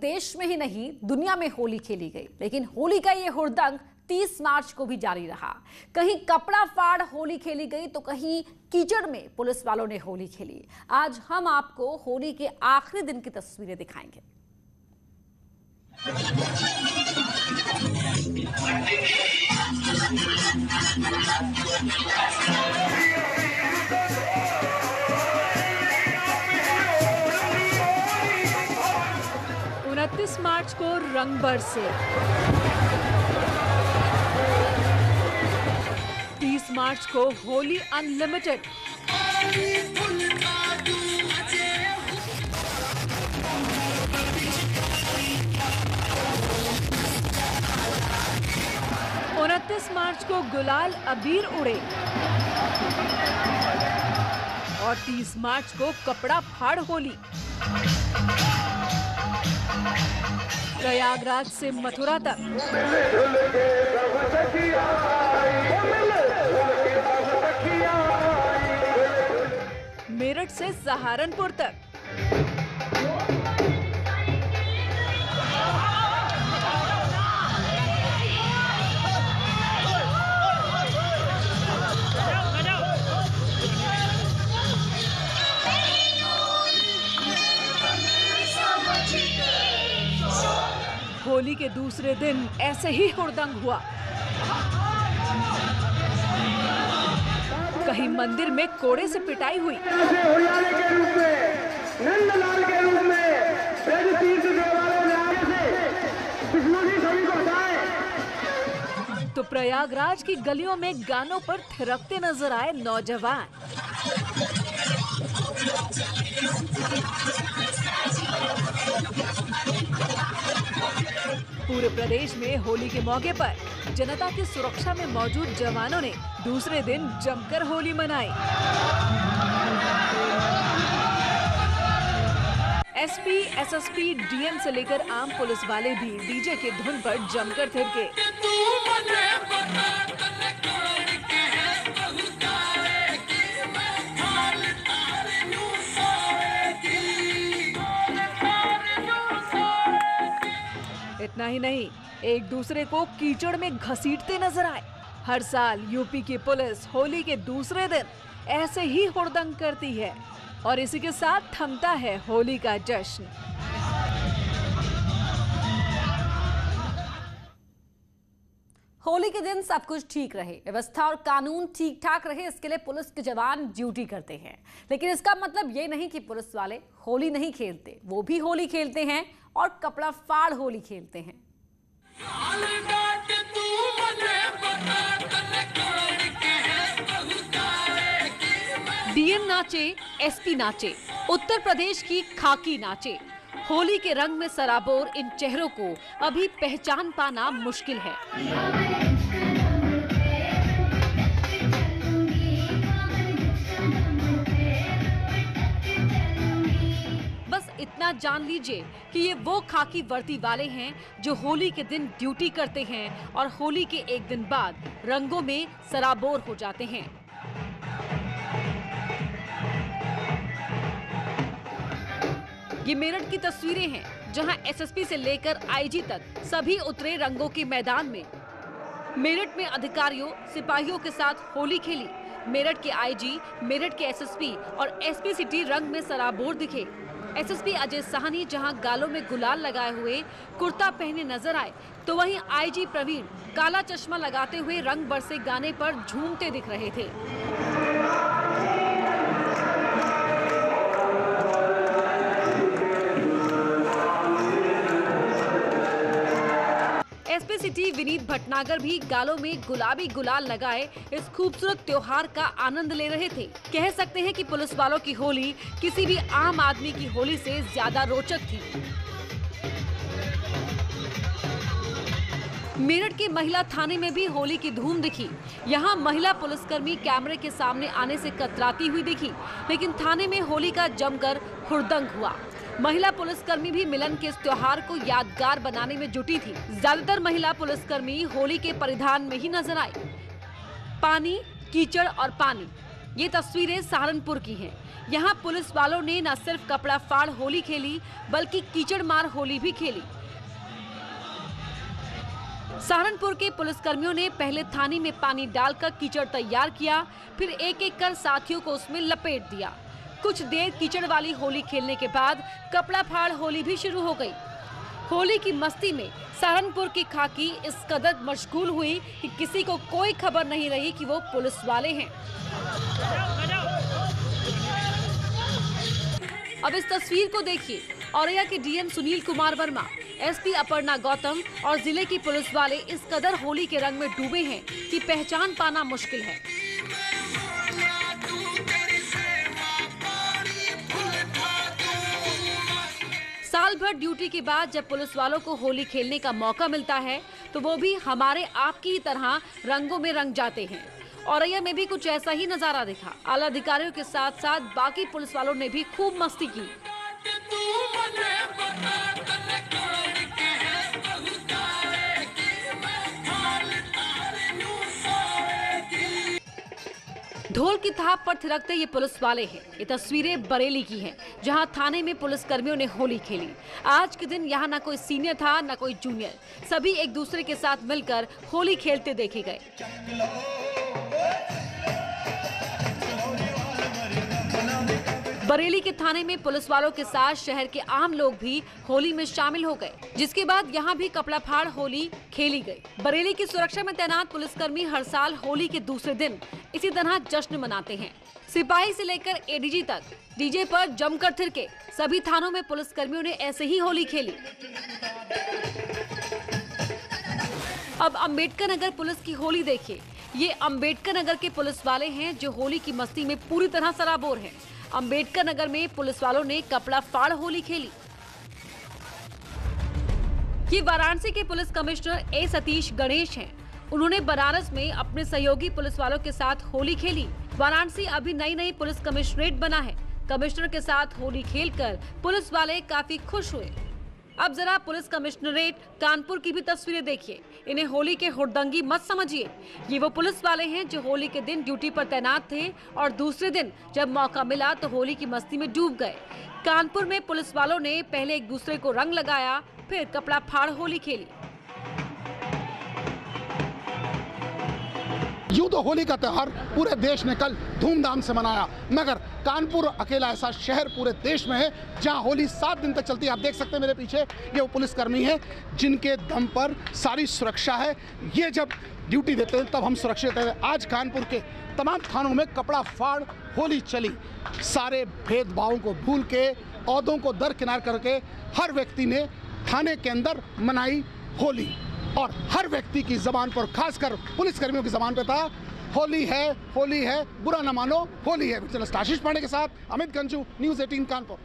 देश में ही नहीं दुनिया में होली खेली गई, लेकिन होली का ये हुड़दंग 30 मार्च को भी जारी रहा। कहीं कपड़ा फाड़ होली खेली गई तो कहीं कीचड़ में पुलिस वालों ने होली खेली। आज हम आपको होली के आखिरी दिन की तस्वीरें दिखाएंगे। मार्च को रंग बरसे, 30 मार्च को होली अनलिमिटेड, 29 मार्च को गुलाल अबीर उड़े और 30 मार्च को कपड़ा फाड़ होली। प्रयागराज से मथुरा तक, मेरठ से सहारनपुर तक, होली के दूसरे दिन ऐसे ही हुड़दंग हुआ। कहीं मंदिर में कोड़े से पिटाई हुई, तो प्रयागराज की गलियों में गानों पर थिरकते नजर आए नौजवान। पूरे प्रदेश में होली के मौके पर जनता की सुरक्षा में मौजूद जवानों ने दूसरे दिन जमकर होली मनाई। एसपी, एसएसपी, डीएम से लेकर आम पुलिस वाले भी डीजे के धुन पर जमकर थिरके। इतना ही नहीं, एक दूसरे को कीचड़ में घसीटते नजर आए। हर साल यूपी की पुलिस होली के दूसरे दिन ऐसे ही हुड़दंग करती है और इसी के साथ थमता है होली का जश्न। होली के दिन सब कुछ ठीक रहे, व्यवस्था और कानून ठीक ठाक रहे, इसके लिए पुलिस के जवान ड्यूटी करते हैं। लेकिन इसका मतलब ये नहीं कि पुलिस वाले होली नहीं खेलते, वो भी होली खेलते हैं और कपड़ा फाड़ होली खेलते हैं। डीएम नाचे, एसपी नाचे, उत्तर प्रदेश की खाकी नाचे। होली के रंग में सराबोर इन चेहरों को अभी पहचान पाना मुश्किल है। बस इतना जान लीजिए कि ये वो खाकी वर्दी वाले हैं जो होली के दिन ड्यूटी करते हैं और होली के एक दिन बाद रंगों में सराबोर हो जाते हैं। ये मेरठ की तस्वीरें हैं जहां एसएसपी से लेकर आईजी तक सभी उतरे रंगों के मैदान में। मेरठ में अधिकारियों, सिपाहियों के साथ होली खेली। मेरठ के आईजी, मेरठ के एसएसपी और एसपी सिटी रंग में सराबोर दिखे। एसएसपी अजय साहनी जहां गालों में गुलाल लगाए हुए कुर्ता पहने नजर आए, तो वहीं आईजी प्रवीण काला चश्मा लगाते हुए रंग बरसे गाने पर झूमते दिख रहे थे। एसपी सिटी विनीत भटनागर भी गालों में गुलाबी गुलाल लगाए इस खूबसूरत त्योहार का आनंद ले रहे थे। कह सकते हैं कि पुलिस वालों की होली किसी भी आम आदमी की होली से ज्यादा रोचक थी। मेरठ के महिला थाने में भी होली की धूम दिखी। यहाँ महिला पुलिसकर्मी कैमरे के सामने आने से कतराती हुई दिखी, लेकिन थाने में होली का जमकर हुड़दंग हुआ। महिला पुलिसकर्मी भी मिलन के इस त्योहार को यादगार बनाने में जुटी थी। ज्यादातर महिला पुलिसकर्मी होली के परिधान में ही नजर आई। पानी, कीचड़ और पानी, ये तस्वीरें सहारनपुर की हैं। यहाँ पुलिस वालों ने न सिर्फ कपड़ा फाड़ होली खेली बल्कि कीचड़ मार होली भी खेली। सहारनपुर के पुलिसकर्मियों ने पहले थानी में पानी डालकर कीचड़ तैयार किया, फिर एक एक कर साथियों को उसमें लपेट दिया। कुछ देर कीचड़ वाली होली खेलने के बाद कपड़ा फाड़ होली भी शुरू हो गई। होली की मस्ती में सहारनपुर की खाकी इस कदर मशगूल हुई कि किसी को कोई खबर नहीं रही कि वो पुलिस वाले हैं। अब इस तस्वीर को देखिए। औरैया के डीएम सुनील कुमार वर्मा, एसपी अपर्णा गौतम और जिले की पुलिस वाले इस कदर होली के रंग में डूबे हैं कि पहचान पाना मुश्किल है। साल भर ड्यूटी के बाद जब पुलिस वालों को होली खेलने का मौका मिलता है तो वो भी हमारे आपकी ही तरह रंगों में रंग जाते हैं। औरैया में भी कुछ ऐसा ही नजारा दिखा। आला अधिकारियों के साथ साथ बाकी पुलिस वालों ने भी खूब मस्ती की। ढोल की थाप पर थिरकते ये पुलिस वाले हैं। ये तस्वीरें बरेली की हैं, जहां थाने में पुलिस कर्मियों ने होली खेली। आज के दिन यहां न कोई सीनियर था न कोई जूनियर, सभी एक दूसरे के साथ मिलकर होली खेलते देखे गए। बरेली के थाने में पुलिस वालों के साथ शहर के आम लोग भी होली में शामिल हो गए, जिसके बाद यहां भी कपड़ा फाड़ होली खेली गई। बरेली की सुरक्षा में तैनात पुलिसकर्मी हर साल होली के दूसरे दिन इसी तरह जश्न मनाते हैं। सिपाही से लेकर एडीजी तक डीजे पर जमकर थिरके। सभी थानों में पुलिसकर्मियों ने ऐसे ही होली खेली। अब अंबेडकर नगर पुलिस की होली देखिए। ये अंबेडकर नगर के पुलिस वाले हैं जो होली की मस्ती में पूरी तरह सराबोर हैं। अंबेडकर नगर में पुलिस वालों ने कपड़ा फाड़ होली खेली। ये वाराणसी के पुलिस कमिश्नर ए सतीश गणेश हैं। उन्होंने बनारस में अपने सहयोगी पुलिस वालों के साथ होली खेली। वाराणसी अभी नई पुलिस कमिश्नरेट बना है। कमिश्नर के साथ होली खेलकर पुलिस वाले काफी खुश हुए। अब जरा पुलिस कमिश्नरेट कानपुर की भी तस्वीरें देखिए। इन्हें होली के हुड़दंगी मत समझिए। ये वो पुलिस वाले हैं जो होली के दिन ड्यूटी पर तैनात थे और दूसरे दिन जब मौका मिला तो होली की मस्ती में डूब गए। कानपुर में पुलिस वालों ने पहले एक दूसरे को रंग लगाया, फिर कपड़ा फाड़ होली खेली। यूं तो होली का त्योहार पूरे देश ने कल धूमधाम से मनाया, मगर कानपुर अकेला ऐसा शहर पूरे देश में है जहां होली 7 दिन तक चलती है। आप देख सकते हैं मेरे पीछे ये वो पुलिसकर्मी है जिनके दम पर सारी सुरक्षा है। ये जब ड्यूटी देते हैं तब हम सुरक्षित हैं। आज कानपुर के तमाम थानों में कपड़ा फाड़ होली चली। सारे भेदभावों को भूल के, औहदों को दरकिनार करके हर व्यक्ति ने थाने के अंदर मनाई होली। और हर व्यक्ति की जबान पर, खासकर पुलिसकर्मियों की जबान पर था, होली है, बुरा न मानो, होली है। जर्नलिस्ट आशीष पांडे के साथ अमित गंजू, न्यूज़ 18 कानपुर।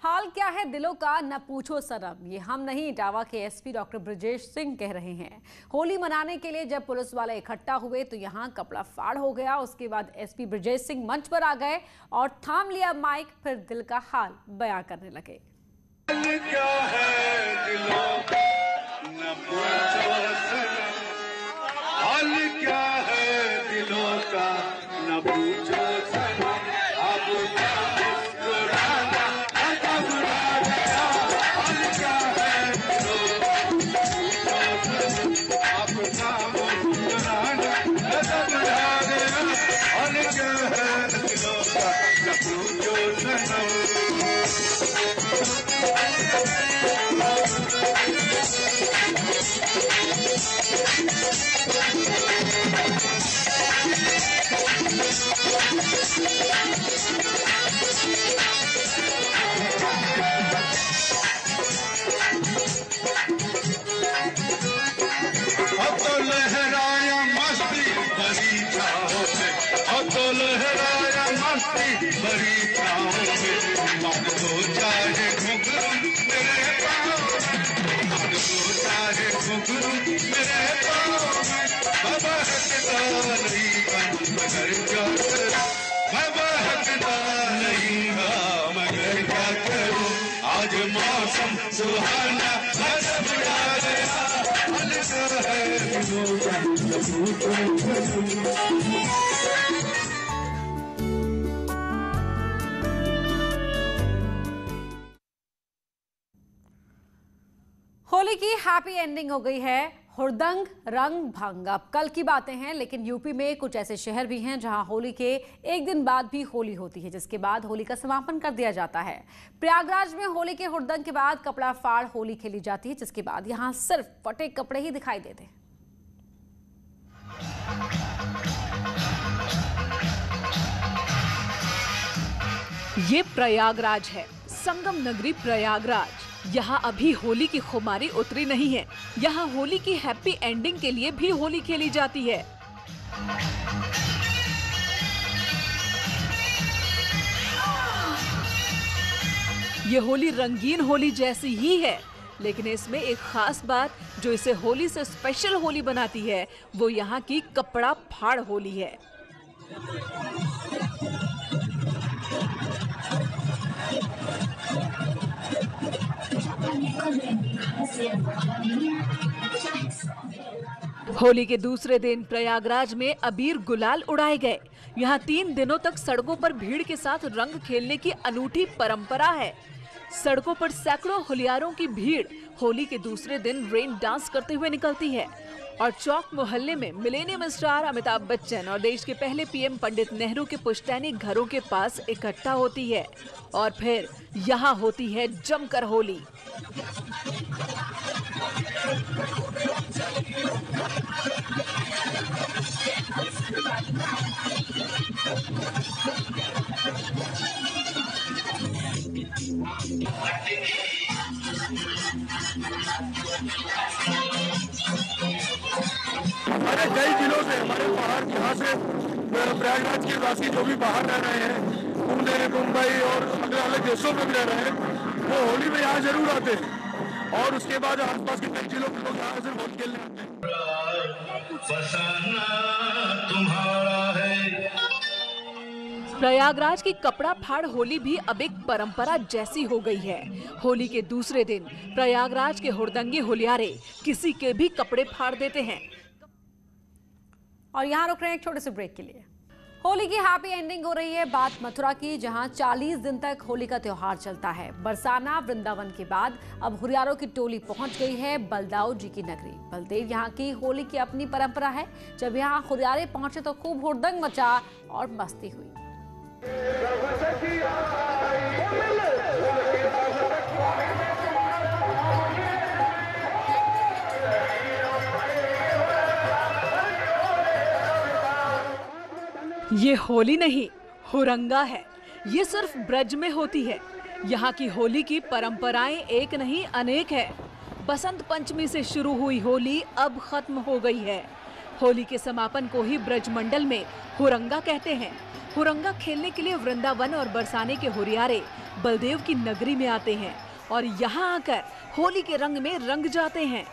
हाल क्या है दिलों का न पूछो सनम, ये हम नहीं, इटावा के एसपी डॉक्टर ब्रजेश सिंह कह रहे हैं। होली मनाने के लिए जब पुलिस वाले इकट्ठा हुए तो यहाँ कपड़ा फाड़ हो गया। उसके बाद एसपी ब्रजेश सिंह मंच पर आ गए और थाम लिया माइक, फिर दिल का हाल बयां करने लगे। क्या है दिलों का न पूछो सनम, हाल क्या है दिलों का न पूछो सनम, अब क्या मुस्कुराना घबरा गया, हाल क्या है दिलों का न पूछो सनम, अब क्या मुस्कुराना घबरा गया, हाल क्या है दिलों का न पूछो सनम। अब तो लहराया मस्ती भरी छाओं में, अब तो लहराया मस्ती भरी छाओं में, अब तो चाहे घुंघरू मेरे पाँव में, अब तो चाहे घुंघरू मेरे पाँव में, मैं बहकता नहीं मगर क्या करूं, मैं बहकता नहीं मगर क्या करूं, आज मौसम सुहाना गजब उड़ा गया, अलग है दिलों का न पूछो सनम। होली की हैप्पी एंडिंग हो गई है। हुड़दंग रंग भंग अब कल की बातें हैं, लेकिन यूपी में कुछ ऐसे शहर भी हैं जहां होली के एक दिन बाद भी होली होती है, जिसके बाद होली का समापन कर दिया जाता है। प्रयागराज में होली के हुड़दंग के बाद कपड़ा फाड़ होली खेली जाती है, जिसके बाद यहां सिर्फ फटे कपड़े ही दिखाई देते हैं। ये प्रयागराज है, संगम नगरी प्रयागराज। यहाँ अभी होली की खुमारी उतरी नहीं है। यहाँ होली की हैप्पी एंडिंग के लिए भी होली खेली जाती है। ये होली रंगीन होली जैसी ही है, लेकिन इसमें एक खास बात जो इसे होली से स्पेशल होली बनाती है, वो यहाँ की कपड़ा फाड़ होली है। होली के दूसरे दिन प्रयागराज में अबीर गुलाल उड़ाए गए। यहाँ 3 दिनों तक सड़कों पर भीड़ के साथ रंग खेलने की अनूठी परंपरा है। सड़कों पर सैकड़ों होलियारों की भीड़ होली के दूसरे दिन रेन डांस करते हुए निकलती है और चौक मोहल्ले में मिलेनियम स्टार अमिताभ बच्चन और देश के पहले पीएम पंडित नेहरू के पुश्तैनी घरों के पास इकट्ठा होती है और फिर यहाँ होती है जमकर होली। हमारे कई जिलों से, हमारे बाहर यहाँ से प्रयागराज के वासी जो भी बाहर रह रहे हैं, पुणे, मुंबई और अलग अलग देशों में भी रह रहे हैं, वो होली में यहाँ जरूर आते हैं और उसके बाद आसपास के कई जिलों के लोग यहाँ से होली खेलने आते हैं। तुम्हारा है। प्रयागराज की कपड़ा फाड़ होली भी अब एक परंपरा जैसी हो गई है। होली के दूसरे दिन प्रयागराज के हुड़दंगी होलियारे किसी के भी कपड़े फाड़ देते हैं। और यहाँ रुक रहे हैं एक छोटे से ब्रेक के लिए। होली की हैप्पी एंडिंग हो रही है बात मथुरा की, जहां 40 दिन तक होली का त्योहार चलता है। बरसाना वृंदावन के बाद अब हुरियारों की टोली पहुंच गई है बलदाऊ जी की नगरी। बलदेव यहाँ की होली की अपनी परंपरा है। जब यहाँ हुरियारे पहुंचे तो खूब हुड़दंग मचा और मस्ती हुई। ये होली नहीं, हुरंगा है। ये सिर्फ ब्रज में होती है। यहाँ की होली की परंपराएं एक नहीं अनेक है। बसंत पंचमी से शुरू हुई होली अब खत्म हो गई है। होली के समापन को ही ब्रज मंडल में हुरंगा कहते हैं। हुरंगा खेलने के लिए वृंदावन और बरसाने के हुरियारे बलदेव की नगरी में आते हैं और यहाँ आकर होली के रंग में रंग जाते हैं।